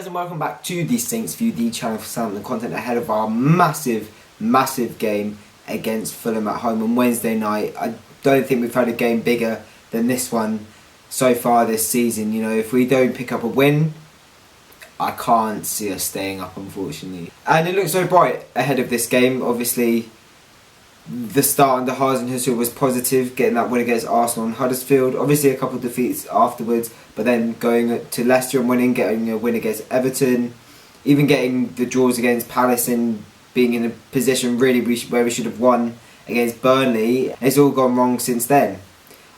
and welcome back to the Saints View, the channel for Southampton content ahead of our massive game against Fulham at home on Wednesday night. I don't think we've had a game bigger than this one so far this season. You know, if we don't pick up a win, I can't see us staying up, unfortunately. And it looks so bright ahead of this game. Obviously, the start under Hasenhüttl was positive, getting that win against Arsenal and Huddersfield. Obviously, a couple of defeats afterwards, but then going to Leicester and winning, getting a win against Everton, even getting the draws against Palace and being in a position really where we should have won against Burnley. It's all gone wrong since then.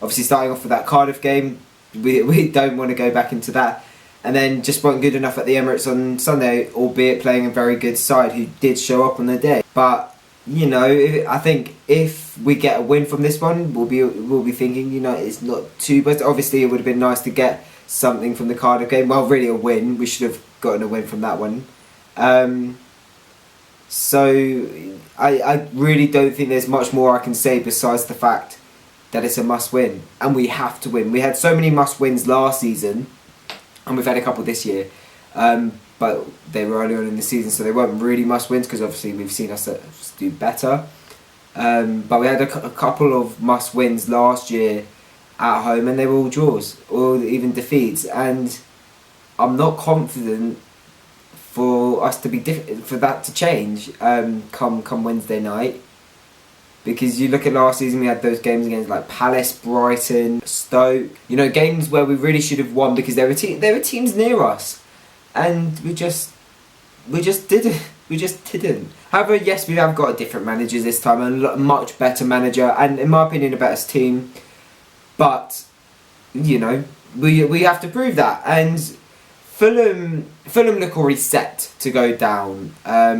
Obviously, starting off with that Cardiff game, we don't want to go back into that. And then just weren't good enough at the Emirates on Sunday, albeit playing a very good side who did show up on the day. But you know, I think if we get a win from this one, we'll be thinking, you know, it's not too bad. Obviously, it would have been nice to get something from the Cardiff game. Well, really a win. We should have gotten a win from that one. So I really don't think there's much more I can say besides the fact that it's a must-win, and we have to win. We had so many must-wins last season, and we've had a couple this year. But they were early on in the season, so they weren't really must-wins because obviously we've seen us do better. But we had a couple of must-wins last year at home, and they were all draws or even defeats. And I'm not confident for us to be for that to change come Wednesday night, because you look at last season, we had those games against like Palace, Brighton, Stoke. You know, games where we really should have won because there were teams near us. And we just didn't. We just didn't. However, yes, we have got a different manager this time, a much better manager, and in my opinion, a better team. But you know, we have to prove that. And Fulham look already set to go down. I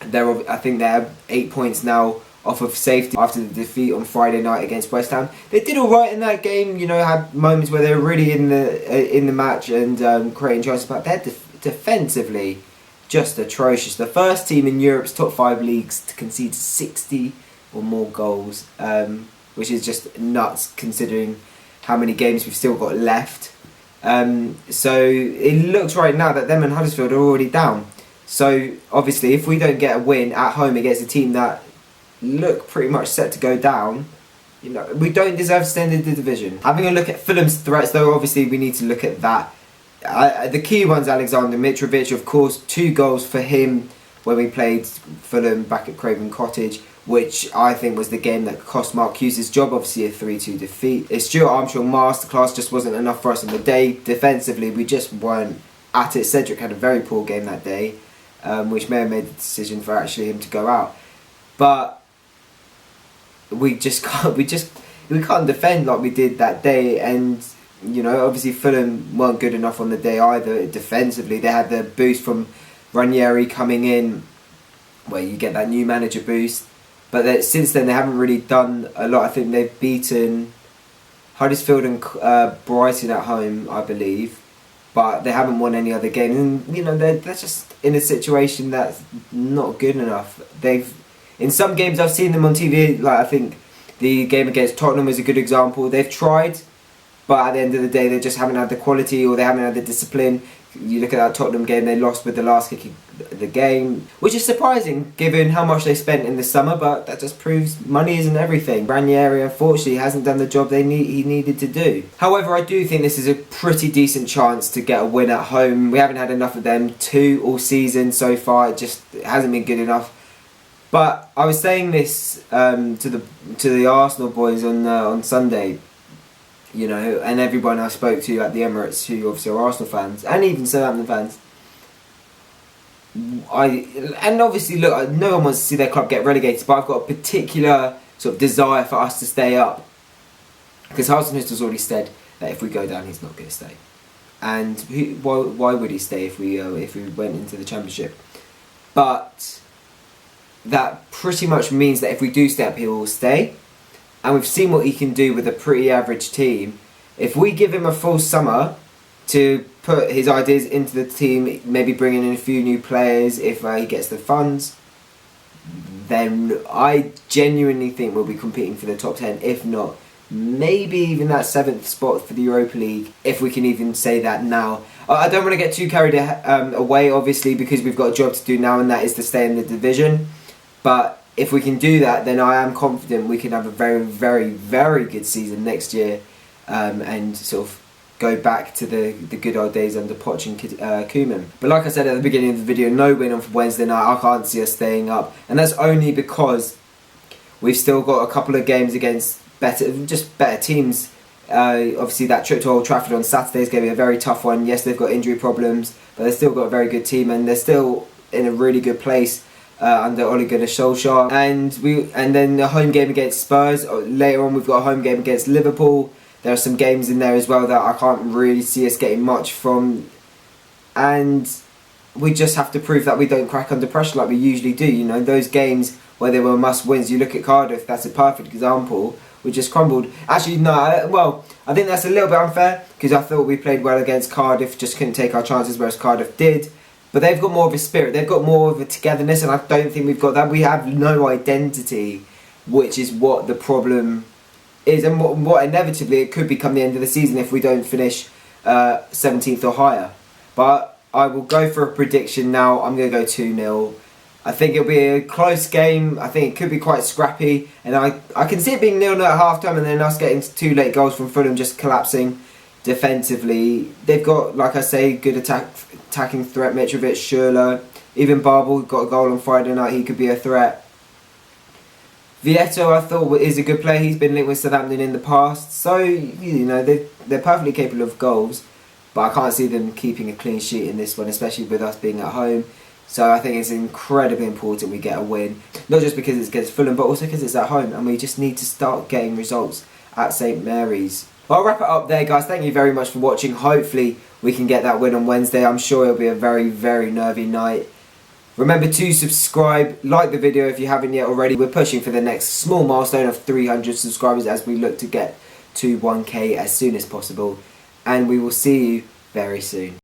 think they're 8 points now off of safety after the defeat on Friday night against West Ham. They did all right in that game. You know, had moments where they were really in the match and creating chances, but they're defensively just atrocious. The first team in Europe's top 5 leagues to concede 60 or more goals, which is just nuts considering how many games we've still got left. So it looks right now that them and Huddersfield are already down. So obviously, if we don't get a win at home against a team that look pretty much set to go down, you know, we don't deserve to stay in the division. Having a look at Fulham's threats, though, obviously we need to look at that. The key one's Alexander Mitrovic, of course. 2 goals for him when we played Fulham back at Craven Cottage, which I think was the game that cost Mark Hughes' job. Obviously a 3-2 defeat. His Stuart Armstrong masterclass just wasn't enough for us on the day. Defensively, we just weren't at it. Cedric had a very poor game that day, which may have made the decision for actually him to go out. But we can't defend like we did that day. And you know, obviously Fulham weren't good enough on the day either defensively. They had the boost from Ranieri coming in, where you get that new manager boost, but since then they haven't really done a lot. I think they've beaten Huddersfield and Brighton at home, I believe, but they haven't won any other game. And you know, they're just in a situation that's not good enough. In some games I've seen them on TV, like I think the game against Tottenham is a good example. They've tried, but at the end of the day they just haven't had the quality or they haven't had the discipline. You look at that Tottenham game, they lost with the last kick of the game, which is surprising given how much they spent in the summer, but that just proves money isn't everything. Ranieri unfortunately hasn't done the job he needed to do. However, I do think this is a pretty decent chance to get a win at home. We haven't had enough of them 2 all season so far. It hasn't been good enough. But I was saying this to the Arsenal boys on Sunday, you know, and everyone I spoke to at the Emirates who obviously are Arsenal fans and even Southampton fans. And obviously, look, no one wants to see their club get relegated, but I've got a particular sort of desire for us to stay up, because Hasenhüttl's already said that if we go down, he's not going to stay. And why would he stay if we went into the Championship? But that pretty much means that if we do stay up, he will stay. And we've seen what he can do with a pretty average team. If we give him a full summer to put his ideas into the team, maybe bringing in a few new players if he gets the funds, then I genuinely think we'll be competing for the top 10, if not maybe even that 7th spot for the Europa League, if we can even say that now. I don't want to get too carried away, obviously, because we've got a job to do now, and that is to stay in the division. But if we can do that, then I am confident we can have a very, very, very good season next year, and sort of go back to the good old days under Poch and Koeman. But like I said at the beginning of the video, no win on Wednesday night. I can't see us staying up, and that's only because we've still got a couple of games against better teams. Obviously that trip to Old Trafford on Saturday is going to be a very tough one. Yes, they've got injury problems, but they've still got a very good team, and they're still in a really good place under Ole Gunnar Solskjaer. And then the home game against Spurs. Later on we've got a home game against Liverpool. There are some games in there as well that I can't really see us getting much from, and we just have to prove that we don't crack under pressure like we usually do. You know, those games where they were must wins. You look at Cardiff, that's a perfect example. We just crumbled. Actually, no, I think that's a little bit unfair, because I thought we played well against Cardiff, just couldn't take our chances, whereas Cardiff did. But they've got more of a spirit, they've got more of a togetherness, and I don't think we've got that. We have no identity, which is what the problem is, and what inevitably it could become the end of the season if we don't finish 17th or higher. But I will go for a prediction now. I'm going to go 2-0. I think it'll be a close game. I think it could be quite scrappy, and I can see it being 0-0 at half time, and then us getting 2 late goals from Fulham just collapsing defensively. They've got, like I say, good attacking threat. Mitrovic, Schürrle, even Babel got a goal on Friday night. He could be a threat. Vieto, I thought, is a good player. He's been linked with Southampton in the past, so you know they're perfectly capable of goals. But I can't see them keeping a clean sheet in this one, especially with us being at home. So I think it's incredibly important we get a win, not just because it's against Fulham, but also because it's at home, and we just need to start getting results at St Mary's. Well, I'll wrap it up there, guys. Thank you very much for watching. Hopefully we can get that win on Wednesday. I'm sure it'll be a very, very nervy night. Remember to subscribe, like the video if you haven't yet already. We're pushing for the next small milestone of 300 subscribers as we look to get to 1K as soon as possible. And we will see you very soon.